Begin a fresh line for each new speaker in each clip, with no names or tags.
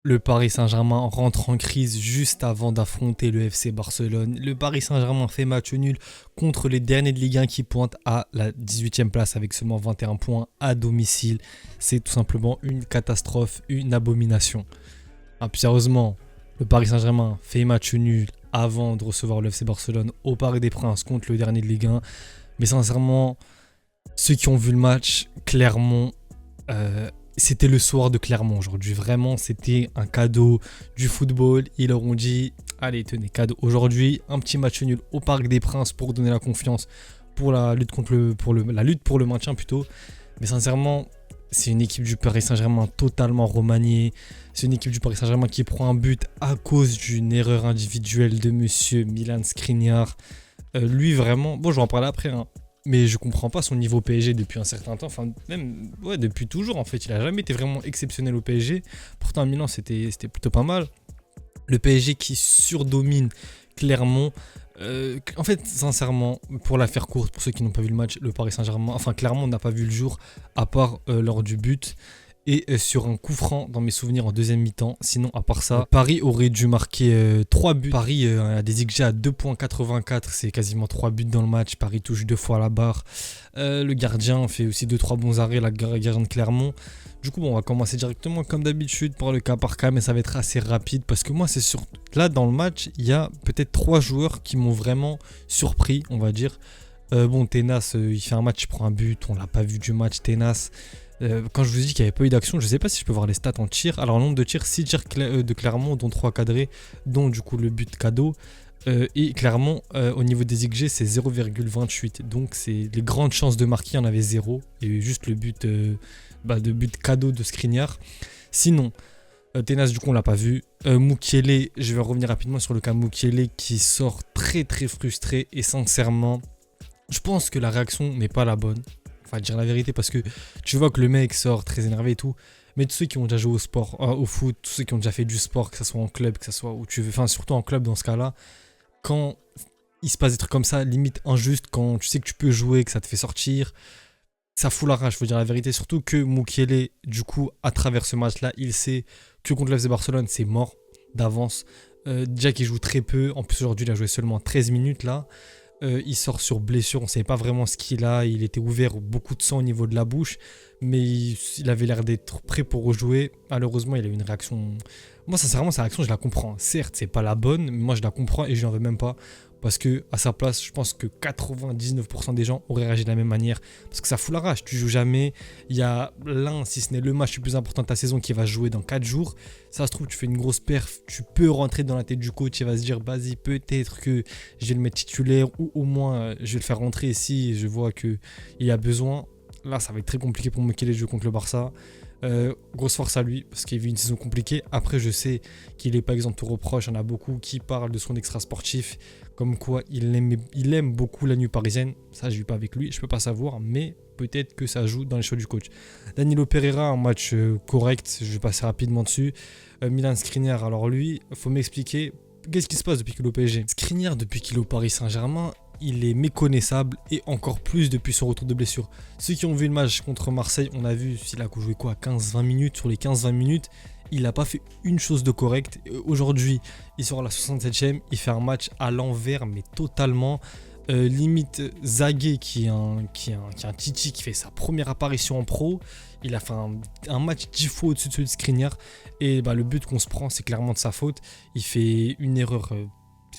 Le Paris Saint-Germain rentre en crise juste avant d'affronter le FC Barcelone. Le Paris Saint-Germain fait match nul contre les derniers de Ligue 1 qui pointent à la 18e place avec seulement 21 points à domicile. C'est tout simplement une catastrophe, une abomination. Plus sérieusement, le Paris Saint-Germain fait match nul avant de recevoir le FC Barcelone au Parc des Princes contre le dernier de Ligue 1. Mais sincèrement, ceux qui ont vu le match, Clermont, c'était le soir de Clermont aujourd'hui. Vraiment, c'était un cadeau du football. Ils leur ont dit, allez, tenez, cadeau. Aujourd'hui, un petit match nul au Parc des Princes pour donner la confiance pour la lutte la lutte pour le maintien plutôt. Mais sincèrement, c'est une équipe du Paris Saint-Germain totalement remaniée. C'est une équipe du Paris Saint-Germain qui prend un but à cause d'une erreur individuelle de monsieur Milan Skriniar. Lui, vraiment, bon, je vais en parler après, hein. Mais je comprends pas son niveau PSG depuis un certain temps, enfin même depuis toujours en fait, il a jamais été vraiment exceptionnel au PSG. Pourtant à Milan c'était plutôt pas mal. Le PSG qui surdomine Clermont. En fait sincèrement, pour la faire courte, pour ceux qui n'ont pas vu le match, le Paris Saint-Germain, enfin Clermont n'a pas vu le jour à part lors du but. Et sur un coup franc dans mes souvenirs en deuxième mi-temps. Sinon, à part ça, Paris aurait dû marquer 3 buts. Paris a des XG à 2,84. C'est quasiment 3 buts dans le match. Paris touche 2 fois la barre. Le gardien fait aussi 2-3 bons arrêts, la gardien de Clermont. Du coup, bon, on va commencer directement comme d'habitude par le cas par cas, mais ça va être assez rapide parce que moi, c'est sûr. Là, dans le match, il y a peut-être 3 joueurs qui m'ont vraiment surpris, on va dire. Bon, Tenas, il fait un match, il prend un but. On l'a pas vu du match, Tenas. Quand je vous dis qu'il n'y avait pas eu d'action, je ne sais pas si je peux voir les stats en tir. Alors, le nombre de tirs, 6 tirs de Clermont, dont 3 cadrés, dont du coup le but cadeau. Et Clermont, au niveau des XG, c'est 0,28. Donc, c'est les grandes chances de marquer, il y en avait 0. Et juste le but, de but cadeau de Skriniar. Sinon, Tenas, du coup, on l'a pas vu. Mukiele, je vais revenir rapidement sur le cas Mukiele qui sort très très frustré. Et sincèrement, je pense que la réaction n'est pas la bonne. Enfin, dire la vérité, parce que tu vois que le mec sort très énervé et tout. Mais tous ceux qui ont déjà joué au sport, au foot, tous ceux qui ont déjà fait du sport, que ce soit en club, que ce soit où tu veux, enfin surtout en club dans ce cas-là, quand il se passe des trucs comme ça, limite injuste, quand tu sais que tu peux jouer, que ça te fait sortir, ça fout la rage, faut dire la vérité. Surtout que Mukiele, du coup, à travers ce match-là, il sait que contre le FC Barcelone, c'est mort d'avance. Déjà qu'il joue très peu, en plus aujourd'hui, il a joué seulement 13 minutes là. Il sort sur blessure, on ne savait pas vraiment ce qu'il a. Il était ouvert, beaucoup de sang au niveau de la bouche, mais il avait l'air d'être prêt pour rejouer. Malheureusement, il a eu une réaction. Moi, sincèrement, sa réaction, je la comprends. Certes, c'est pas la bonne, mais moi, je la comprends et je n'en veux même pas. Parce que à sa place, je pense que 99% des gens auraient réagi de la même manière. Parce que ça fout la rage. Tu joues jamais. Il y a l'un, si ce n'est le match le plus important de ta saison qui va se jouer dans 4 jours. Ça se trouve, tu fais une grosse perf. Tu peux rentrer dans la tête du coach et va se dire, vas-y, peut-être que je vais le mettre titulaire ou au moins je vais le faire rentrer si je vois qu'il y a besoin. Là, ça va être très compliqué pour Mukele de jouer contre le Barça. Grosse force à lui parce qu'il a eu une saison compliquée. Après, je sais qu'il n'est pas exempt de tout reproche. Il y en a beaucoup qui parlent de son extra sportif, comme quoi il aime beaucoup la nuit parisienne. Ça, je ne vis pas avec lui, je peux pas savoir, mais peut-être que ça joue dans les choix du coach. Danilo Pereira, un match correct, je vais passer rapidement dessus. Milan Skriniar, alors lui, il faut m'expliquer qu'est-ce qui se passe depuis qu'il est au PSG. Skriniar, depuis qu'il est au Paris Saint-Germain, il est méconnaissable et encore plus depuis son retour de blessure. Ceux qui ont vu le match contre Marseille, on a vu s'il a joué quoi, 15-20 minutes. Sur les 15-20 minutes, il n'a pas fait une chose de correcte. Aujourd'hui, il sort à la 67e, il fait un match à l'envers, mais totalement. Limite Zagué qui est un Titi qui fait sa première apparition en pro. Il a fait un match 10 fois au-dessus de celui de Skriniar. Et le but qu'on se prend, c'est clairement de sa faute. Il fait une erreur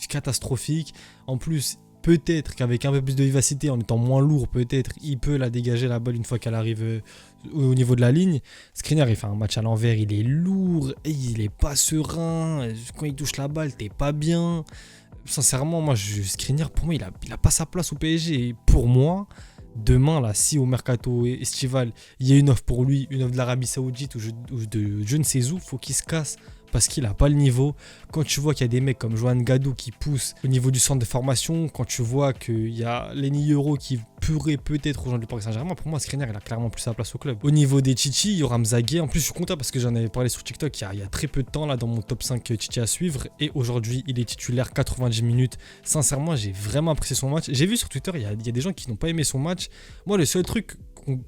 catastrophique. En plus, peut-être qu'avec un peu plus de vivacité, en étant moins lourd, peut-être il peut la dégager la balle une fois qu'elle arrive au niveau de la ligne. Skriniar, il fait un match à l'envers, il est lourd et il est pas serein. Quand il touche la balle, t'es pas bien. Sincèrement, moi, Skriniar, pour moi, il a pas sa place au PSG. Et pour moi, demain, là, si au mercato estival, il y a une offre pour lui, une offre de l'Arabie Saoudite ou de je ne sais où, faut qu'il se casse parce qu'il n'a pas le niveau. Quand tu vois qu'il y a des mecs comme Johan Gadou qui poussent au niveau du centre de formation, quand tu vois qu'il y a Lenny Euro qui pourrait peut-être rejoindre le Paris Saint-Germain, pour moi, Skriniar, il a clairement plus sa place au club. Au niveau des Titi, il y aura Mzagué. En plus, je suis content parce que j'en avais parlé sur TikTok il y a très peu de temps, là, dans mon top 5 Titi à suivre. Et aujourd'hui, il est titulaire 90 minutes. Sincèrement, j'ai vraiment apprécié son match. J'ai vu sur Twitter, il y a des gens qui n'ont pas aimé son match. Moi, le seul truc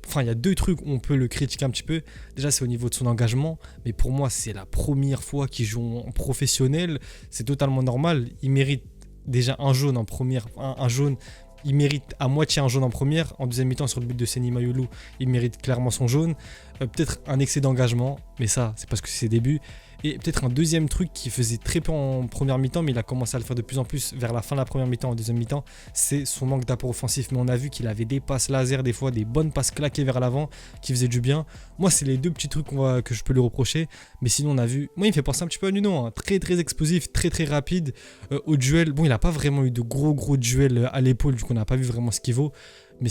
enfin, il y a deux trucs où on peut le critiquer un petit peu. Déjà, c'est au niveau de son engagement, mais pour moi, c'est la première fois qu'il joue en professionnel. C'est totalement normal. Il mérite déjà un jaune en première, un jaune. Il mérite à moitié un jaune en première. En deuxième mi-temps, sur le but de Seny Mayulu, il mérite clairement son jaune. Peut-être un excès d'engagement, mais ça, c'est parce que c'est ses débuts. Et peut-être un deuxième truc qui faisait très peu en première mi-temps, mais il a commencé à le faire de plus en plus vers la fin de la première mi-temps, en deuxième mi-temps, c'est son manque d'apport offensif. Mais on a vu qu'il avait des passes laser, des fois des bonnes passes claquées vers l'avant, qui faisaient du bien. Moi, c'est les deux petits trucs que je peux lui reprocher. Mais sinon, on a vu... Moi, il me fait penser un petit peu à Nuno, hein. Très très explosif, très très rapide. Au duel, bon, il n'a pas vraiment eu de gros duels à l'épaule, du coup, on n'a pas vu vraiment ce qu'il vaut. Mais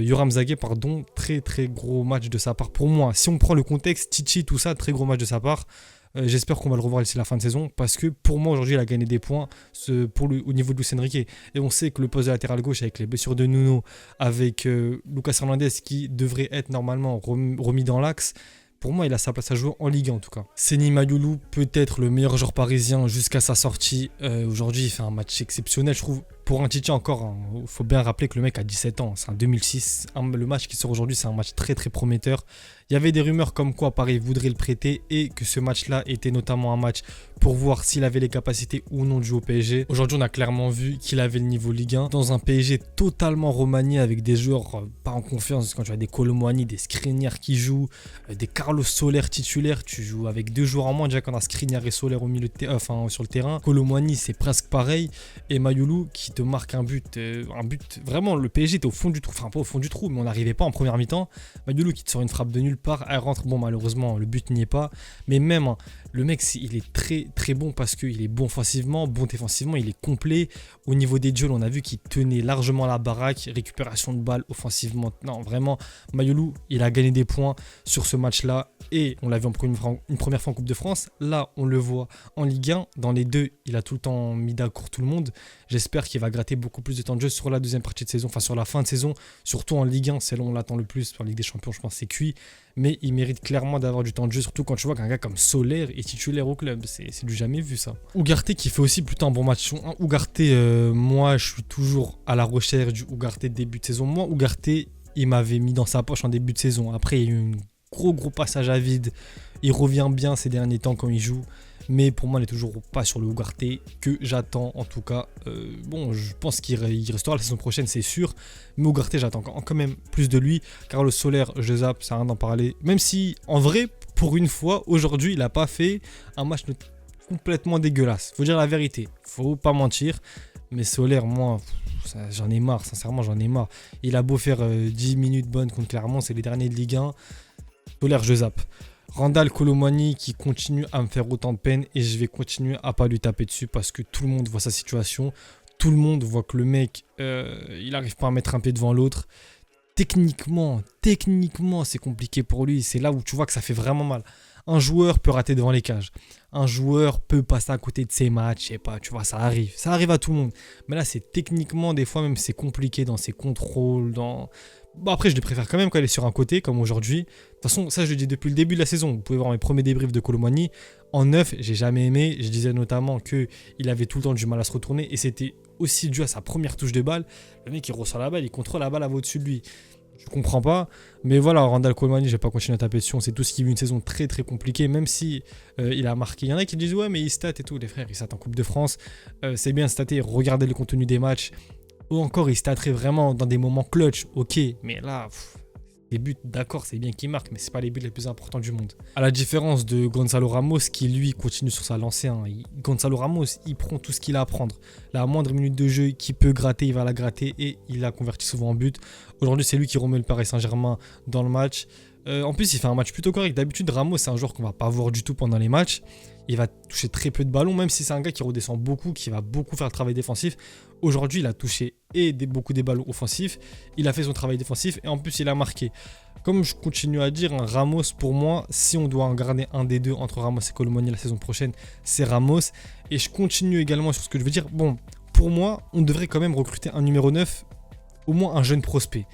Yoram Zague, pardon, très très gros match de sa part pour moi. Si on prend le contexte, Titi, tout ça, très gros match de sa part. J'espère qu'on va le revoir d'ici la fin de saison parce que pour moi aujourd'hui il a gagné des points au niveau de Luis Enrique. Et on sait que le poste de latéral gauche avec les blessures de Nuno, avec Lucas Hernandez qui devrait être normalement remis dans l'axe, pour moi il a sa place à jouer en Ligue 1 en tout cas. Seny Mayulu peut être le meilleur joueur parisien jusqu'à sa sortie. Aujourd'hui il fait un match exceptionnel je trouve. Pour un Titi encore, il faut bien rappeler que le mec a 17 ans, c'est un 2006. Le match qui sort aujourd'hui, c'est un match très très prometteur. Il y avait des rumeurs comme quoi Paris voudrait le prêter et que ce match-là était notamment un match pour voir s'il avait les capacités ou non de jouer au PSG. Aujourd'hui, on a clairement vu qu'il avait le niveau Ligue 1 dans un PSG totalement remanié avec des joueurs pas en confiance. Quand tu as des Kolo Muani, des Skriniar qui jouent, des Carlos Soler titulaires, tu joues avec deux joueurs en moins. Déjà qu'on a Skriniar et Soler au milieu sur le terrain. Kolo Muani, c'est presque pareil. Et Mayulu qui te marque un but vraiment, le PSG était au fond du trou, enfin pas au fond du trou, mais on n'arrivait pas en première mi-temps. Mayulu qui te sort une frappe de nulle part, elle rentre, bon malheureusement le but n'y est pas, mais même hein, le mec il est très très bon parce qu'il est bon offensivement, bon défensivement, il est complet. Au niveau des duels, on a vu qu'il tenait largement la baraque, récupération de balles offensivement, non vraiment, Mayulu il a gagné des points sur ce match-là et on l'a vu une première fois en Coupe de France. Là on le voit en Ligue 1, dans les deux il a tout le temps mis d'accord tout le monde. J'espère qu'il va gratter beaucoup plus de temps de jeu sur la deuxième partie de saison, enfin sur la fin de saison, surtout en Ligue 1, c'est là où on l'attend le plus. En Ligue des Champions, je pense c'est cuit, mais il mérite clairement d'avoir du temps de jeu, surtout quand tu vois qu'un gars comme Soler est titulaire au club, c'est du jamais vu ça. Ugarte qui fait aussi plutôt un bon match. Ugarte, moi je suis toujours à la recherche du Ugarte de début de saison. Moi Ugarte, il m'avait mis dans sa poche en début de saison, après il y a eu un gros passage à vide, il revient bien ces derniers temps quand il joue. Mais pour moi, il n'est toujours pas sur le Ugarte que j'attends en tout cas. Bon, je pense qu'il restera la saison prochaine, c'est sûr. Mais Ugarte, j'attends quand même plus de lui. Carlos Soler, je zappe, ça n'a rien d'en parler. Même si, en vrai, pour une fois, aujourd'hui, il n'a pas fait un match complètement dégueulasse. Faut dire la vérité, faut pas mentir. Mais Soler, moi, j'en ai marre, sincèrement, j'en ai marre. Il a beau faire 10 minutes bonnes contre Clermont, c'est les derniers de Ligue 1. Soler, je zappe. Randal Kolo Muani qui continue à me faire autant de peine et je vais continuer à pas lui taper dessus parce que tout le monde voit sa situation, tout le monde voit que le mec il n'arrive pas à mettre un pied devant l'autre. Techniquement c'est compliqué pour lui, c'est là où tu vois que ça fait vraiment mal. Un joueur peut rater devant les cages, un joueur peut passer à côté de ses matchs, je sais pas, tu vois, ça arrive à tout le monde. Mais là c'est techniquement des fois même c'est compliqué dans ses contrôles, dans... Bon après je les préfère quand même quand elle est sur un côté comme aujourd'hui. De toute façon ça je le dis depuis le début de la saison. Vous pouvez voir mes premiers débriefs de Kolo Muani. En neuf j'ai jamais aimé. Je disais notamment qu'il avait tout le temps du mal à se retourner. Et c'était aussi dû à sa première touche de balle. Le mec il reçoit la balle, il contrôle la balle, elle va au-dessus de lui. Je comprends pas. Mais voilà, Randal Kolo Muani, je vais pas continuer à taper dessus. C'est tout ce qui vit une saison très très compliquée. Même si il a marqué. Il y en a qui disent ouais mais il stat et tout. Les frères il stat en Coupe de France. C'est bien stater, regardez le contenu des matchs. Ou encore il statterait vraiment dans des moments clutch, ok, mais là, les buts, d'accord, c'est bien qu'il marque, mais c'est pas les buts les plus importants du monde. À la différence de Gonzalo Ramos, qui lui continue sur sa lancée, hein. Gonzalo Ramos, il prend tout ce qu'il a à prendre. La moindre minute de jeu qu'il peut gratter, il va la gratter et il la convertit souvent en but. Aujourd'hui, c'est lui qui remet le Paris Saint-Germain dans le match. En plus, il fait un match plutôt correct. D'habitude, Ramos, c'est un joueur qu'on va pas voir du tout pendant les matchs. Il va toucher très peu de ballons, même si c'est un gars qui redescend beaucoup, qui va beaucoup faire le travail défensif. Aujourd'hui, il a touché beaucoup des ballons offensifs. Il a fait son travail défensif et en plus, il a marqué. Comme je continue à dire, Ramos, pour moi, si on doit en garder un des deux entre Ramos et Kolo Muani la saison prochaine, c'est Ramos. Et je continue également sur ce que je veux dire. Bon, pour moi, on devrait quand même recruter un numéro 9, au moins un jeune prospect.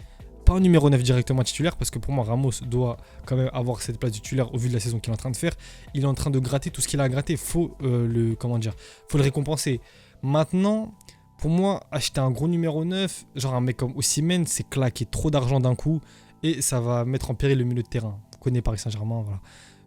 Pas un numéro 9 directement titulaire parce que pour moi Ramos doit quand même avoir cette place titulaire au vu de la saison qu'il est en train de faire. Il est en train de gratter tout ce qu'il a à gratter, faut le récompenser. Maintenant, pour moi, acheter un gros numéro 9, genre un mec comme Osimhen, c'est claquer trop d'argent d'un coup et ça va mettre en péril le milieu de terrain. On connaît Paris Saint-Germain, voilà.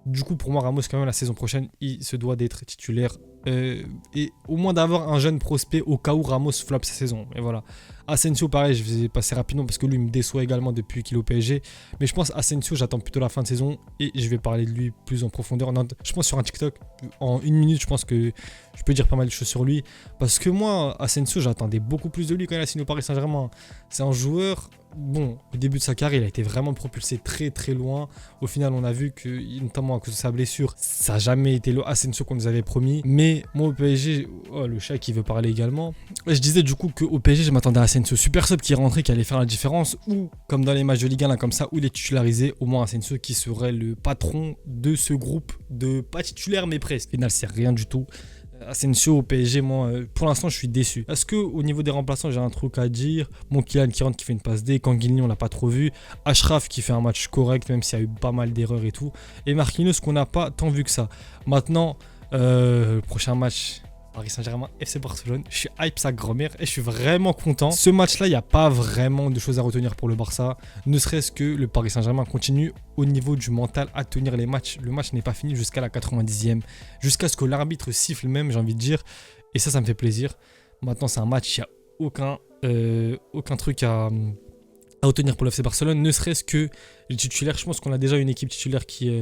Du coup, pour moi, Ramos, quand même, la saison prochaine, il se doit d'être titulaire. Et au moins d'avoir un jeune prospect au cas où Ramos floppe sa saison. Et voilà. Asensio, pareil, je vais passer rapidement parce que lui, il me déçoit également depuis qu'il est au PSG. Mais je pense Asensio, j'attends plutôt la fin de saison et je vais parler de lui plus en profondeur. Non, je pense sur un TikTok, en 1 minute, je pense que je peux dire pas mal de choses sur lui. Parce que moi, Asensio, j'attendais beaucoup plus de lui quand il a signé au Paris Saint-Germain. C'est un joueur, bon, au début de sa carrière, il a été vraiment propulsé très très loin. Au final, on a vu que, notamment à cause de sa blessure, ça n'a jamais été le Asensio qu'on nous avait promis. Mais moi, au PSG, oh, le chat qui veut parler également. Je disais du coup qu'au PSG, je m'attendais à Asensio super sub qui est rentré, qui allait faire la différence. Ou, comme dans les matchs de Ligue 1, là, comme ça, où il est titularisé, au moins Asensio qui serait le patron de ce groupe de pas titulaire, mais presque. Au final, c'est rien du tout. Asensio au PSG, moi, pour l'instant, je suis déçu. Est-ce qu'au niveau des remplaçants, j'ai un truc à dire? Mon Kylian qui rentre, qui fait une passe D. Kanguilny, on l'a pas trop vu. Achraf qui fait un match correct, même s'il y a eu pas mal d'erreurs et tout. Et Marquinhos, qu'on n'a pas tant vu que ça. Maintenant, le prochain match, Paris Saint-Germain, FC Barcelone. Je suis hype sa grand-mère et je suis vraiment content. Ce match-là, il n'y a pas vraiment de choses à retenir pour le Barça. Ne serait-ce que le Paris Saint-Germain continue au niveau du mental à tenir les matchs. Le match n'est pas fini jusqu'à la 90e. Jusqu'à ce que l'arbitre siffle même, j'ai envie de dire. Et ça me fait plaisir. Maintenant, c'est un match, il n'y a aucun truc à retenir pour le FC Barcelone, ne serait-ce que les titulaires. Je pense qu'on a déjà une équipe titulaire qui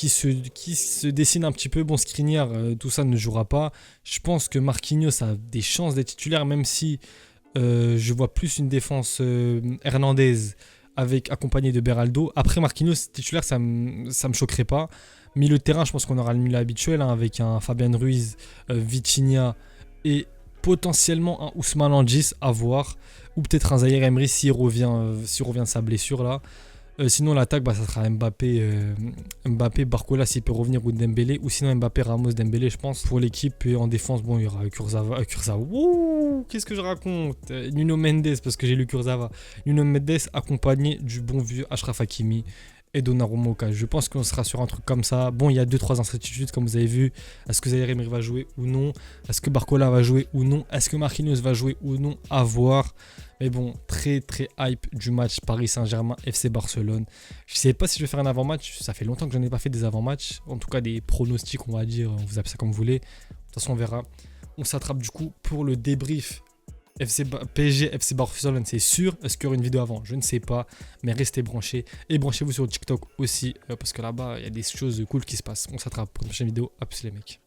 se dessine un petit peu. Bon, Skriniar, tout ça ne jouera pas. Je pense que Marquinhos a des chances d'être titulaire, même si je vois plus une défense Hernandez accompagné de Beraldo. Après, Marquinhos titulaire, ça me choquerait pas. Milieu de terrain, je pense qu'on aura le milieu habituel, hein, avec un Fabian Ruiz, Vitinha et potentiellement un Ousmane Landis à voir, ou peut-être un Zaïre Emery s'il revient de sa blessure là. Sinon l'attaque, ça sera Mbappé, Barcola s'il peut revenir, ou Dembélé, ou sinon Mbappé, Ramos, Dembélé, je pense. Pour l'équipe, et en défense, bon, il y aura Kurzawa. Wouh, qu'est-ce que je raconte? Nuno Mendes, parce que j'ai lu Kurzawa. Nuno Mendes accompagné du bon vieux Achraf Hakimi et Donnarumma au cas. Je pense qu'on sera sur un truc comme ça. Bon, il y a 2-3 incertitudes, comme vous avez vu. Est-ce que Zaïre Emery va jouer ou non? Est-ce que Barcola va jouer ou non? Est-ce que Marquinhos va jouer ou non? À voir. Mais bon, très très hype du match Paris Saint-Germain FC Barcelone. Je ne sais pas si je vais faire un avant-match. Ça fait longtemps que je n'en ai pas fait des avant-matchs. En tout cas, des pronostics, on va dire. Vous appelez ça comme vous voulez. De toute façon, on verra. On s'attrape du coup pour le débrief PSG FC Barcelone, c'est sûr. Est-ce qu'il y aura une vidéo avant? Je ne sais pas. Mais restez branchés. Et branchez-vous sur TikTok aussi. Parce que là-bas, il y a des choses cool qui se passent. On s'attrape pour une prochaine vidéo. A plus les mecs.